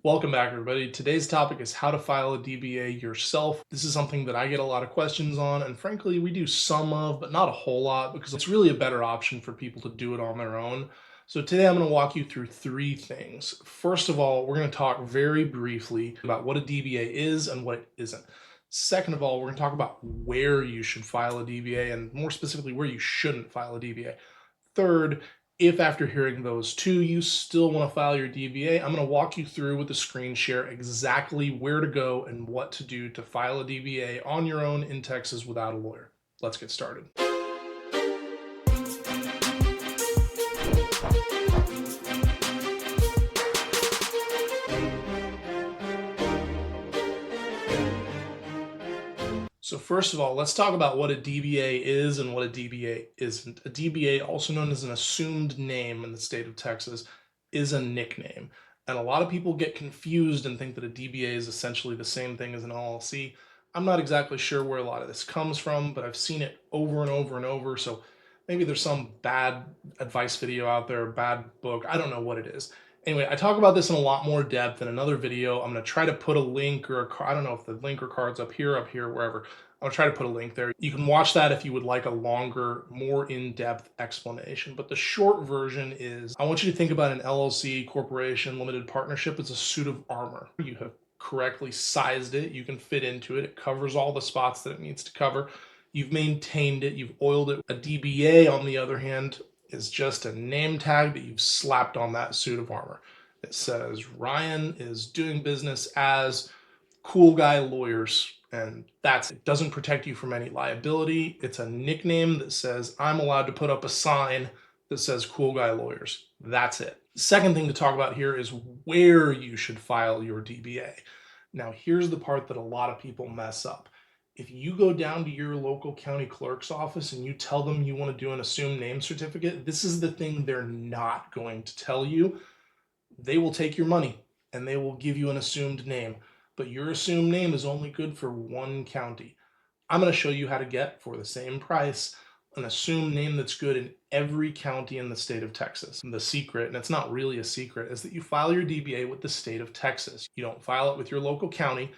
Welcome back, everybody. Today's topic is how to file a DBA yourself. This is something that I get a lot of questions on, and frankly, we do some of, but not a whole lot, because it's really a better option for people to do it on their own. So today I'm going to walk you through three things. First of all, we're going to talk very briefly about what a DBA is and what it isn't. Second of all, we're going to talk about where you should file a DBA, and more specifically, where you shouldn't file a DBA. Third, if after hearing those two, you still want to file your DBA, I'm going to walk you through with a screen share exactly where to go and what to do to file a DBA on your own in Texas without a lawyer. Let's get started. So first of all, let's talk about what a DBA is and what a DBA isn't. A DBA, also known as an assumed name in the state of Texas, is a nickname. And a lot of people get confused and think that a DBA is essentially the same thing as an LLC. I'm not exactly sure where a lot of this comes from, but I've seen it over and over and over. So maybe there's some bad advice video out there, bad book. I don't know what it is. Anyway, I talk about this in a lot more depth in another video. I'm going to try to put a link or I don't know if the link or card's up here, wherever. I'll try to put a link there. You can watch that if you would like a longer, more in-depth explanation. But the short version is, I want you to think about an LLC, corporation, limited partnership as a suit of armor. You have correctly sized it. You can fit into it. It covers all the spots that it needs to cover. You've maintained it. You've oiled it. A DBA, on the other hand, is just a name tag that you've slapped on that suit of armor. It says Ryan is doing business as Cool Guy Lawyers, and that's it. Doesn't protect you from any liability. It's a nickname that says I'm allowed to put up a sign that says Cool Guy Lawyers. That's it. The second thing to talk about here is where you should file your DBA. Now, here's the part that a lot of people mess up. If you go down to your local county clerk's office and you tell them you want to do an assumed name certificate, this is the thing they're not going to tell you. They will take your money and they will give you an assumed name, but your assumed name is only good for one county. I'm going to show you how to get, for the same price, an assumed name that's good in every county in the state of Texas. And the secret, and it's not really a secret, is that you file your DBA with the state of Texas. You don't file it with your local county.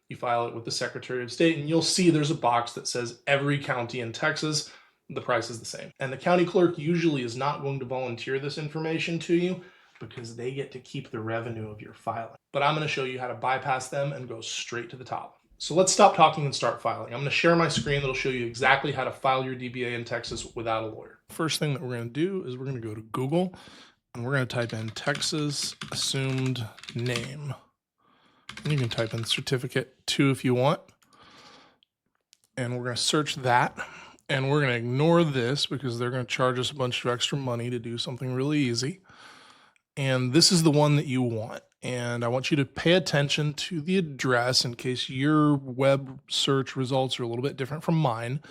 You file it with the Secretary of State, and you'll see there's a box that says every county in Texas, the price is the same. And the county clerk usually is not going to volunteer this information to you because they get to keep the revenue of your filing. But I'm going to show you how to bypass them and go straight to the top. So let's stop talking and start filing. I'm going to share my screen that'll show you exactly how to file your DBA in Texas without a lawyer. First thing that we're going to do is we're going to go to Google and we're going to type in Texas assumed name. And you can type in certificate 2 if you want. And we're going to search that. And we're going to ignore this because they're going to charge us a bunch of extra money to do something really easy. And this is the one that you want. And I want you to pay attention to the address in case your web search results are a little bit different from mine,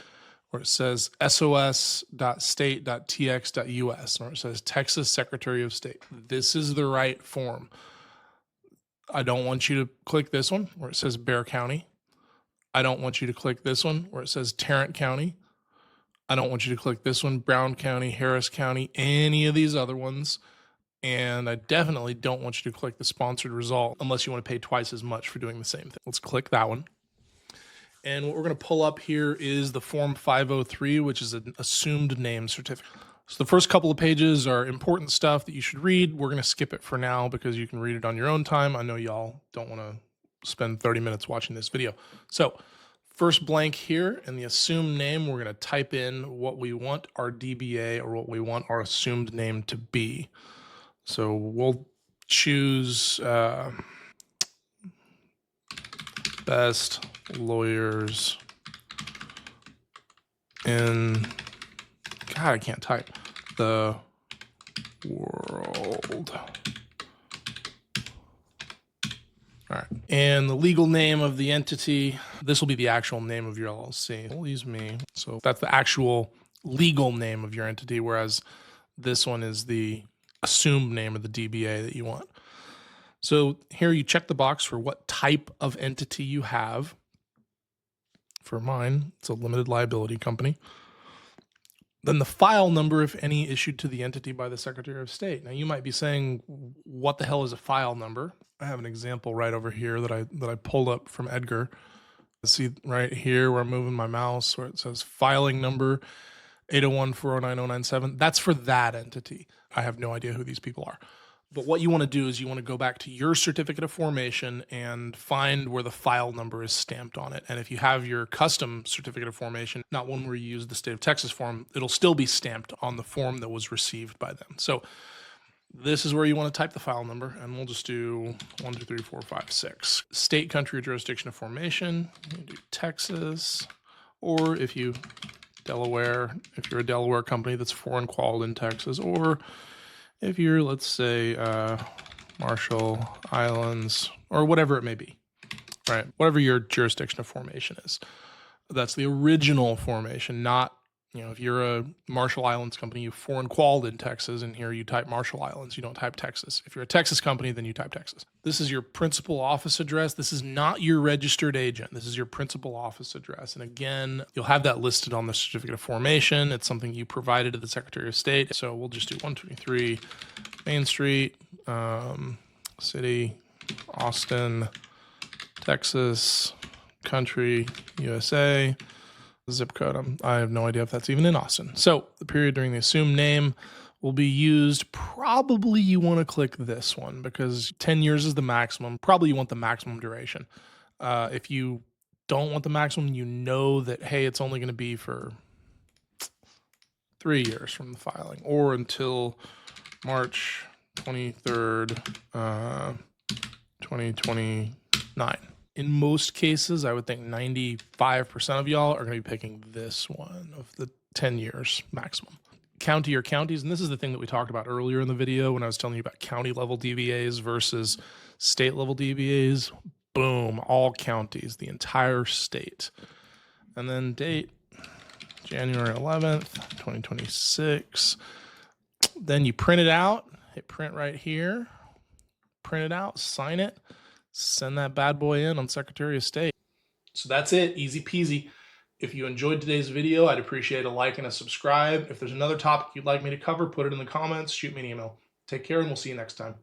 where it says sos.state.tx.us, or it says Texas Secretary of State. This is the right form. I don't want you to click this one where it says Bexar County. I don't want you to click this one where it says Tarrant County. I don't want you to click this one, Brown County, Harris County, any of these other ones. And I definitely don't want you to click the sponsored result unless you want to pay twice as much for doing the same thing. Let's click that one. And what we're going to pull up here is the Form 503, which is an assumed name certificate. So the first couple of pages are important stuff that you should read. We're going to skip it for now because you can read it on your own time. I know y'all don't want to spend 30 minutes watching this video. So first blank here in the assumed name, we're going to type in what we want our DBA or what we want our assumed name to be. So we'll choose best lawyers in, God, I can't type, the world. All right. And the legal name of the entity, this will be the actual name of your LLC. We'll use me. So that's the actual legal name of your entity, whereas this one is the assumed name of the DBA that you want. So here you check the box for what type of entity you have. For mine, it's a limited liability company. Then the file number, if any, issued to the entity by the Secretary of State. Now you might be saying, what the hell is a file number? I have an example right over here that I pulled up from Edgar. See right here where I'm moving my mouse where it says filing number 801-409-097. That's for that entity. I have no idea who these people are. But what you want to do is you want to go back to your certificate of formation and find where the file number is stamped on it. And if you have your custom certificate of formation, not one where you use the state of Texas form, it'll still be stamped on the form that was received by them. So this is where you want to type the file number, and we'll just do 1, 2, 3, 4, 5, 6. State, country, or jurisdiction of formation. You do Texas, or if you're a Delaware company that's foreign qualified in Texas, or if you're, let's say, Marshall Islands, or whatever it may be, right? Whatever your jurisdiction of formation is. That's the original formation, not, if you're a Marshall Islands company, you foreign qualified in Texas, and here you type Marshall Islands, you don't type Texas. If you're a Texas company, then you type Texas. This is your principal office address. This is not your registered agent. This is your principal office address. And again, you'll have that listed on the certificate of formation. It's something you provided to the Secretary of State. So we'll just do 123 Main Street, city, Austin, Texas, country, USA. Zip code. I have no idea if that's even in Austin. So the period during the assumed name will be used. Probably you want to click this one because 10 years is the maximum. Probably you want the maximum duration. If you don't want the maximum, you know that, hey, it's only going to be for 3 years from the filing or until March 23rd, 2029. In most cases, I would think 95% of y'all are going to be picking this one of the 10 years maximum. County or counties, and this is the thing that we talked about earlier in the video when I was telling you about county level DBAs versus state level DBAs. Boom, all counties, the entire state. And then date, January 11th, 2026. Then you print it out, hit print right here, print it out, sign it. Send that bad boy in on Secretary of State. So that's it, easy peasy. If you enjoyed today's video, I'd appreciate a like and a subscribe. If there's another topic you'd like me to cover, put it in the comments, shoot me an email. Take care, and we'll see you next time.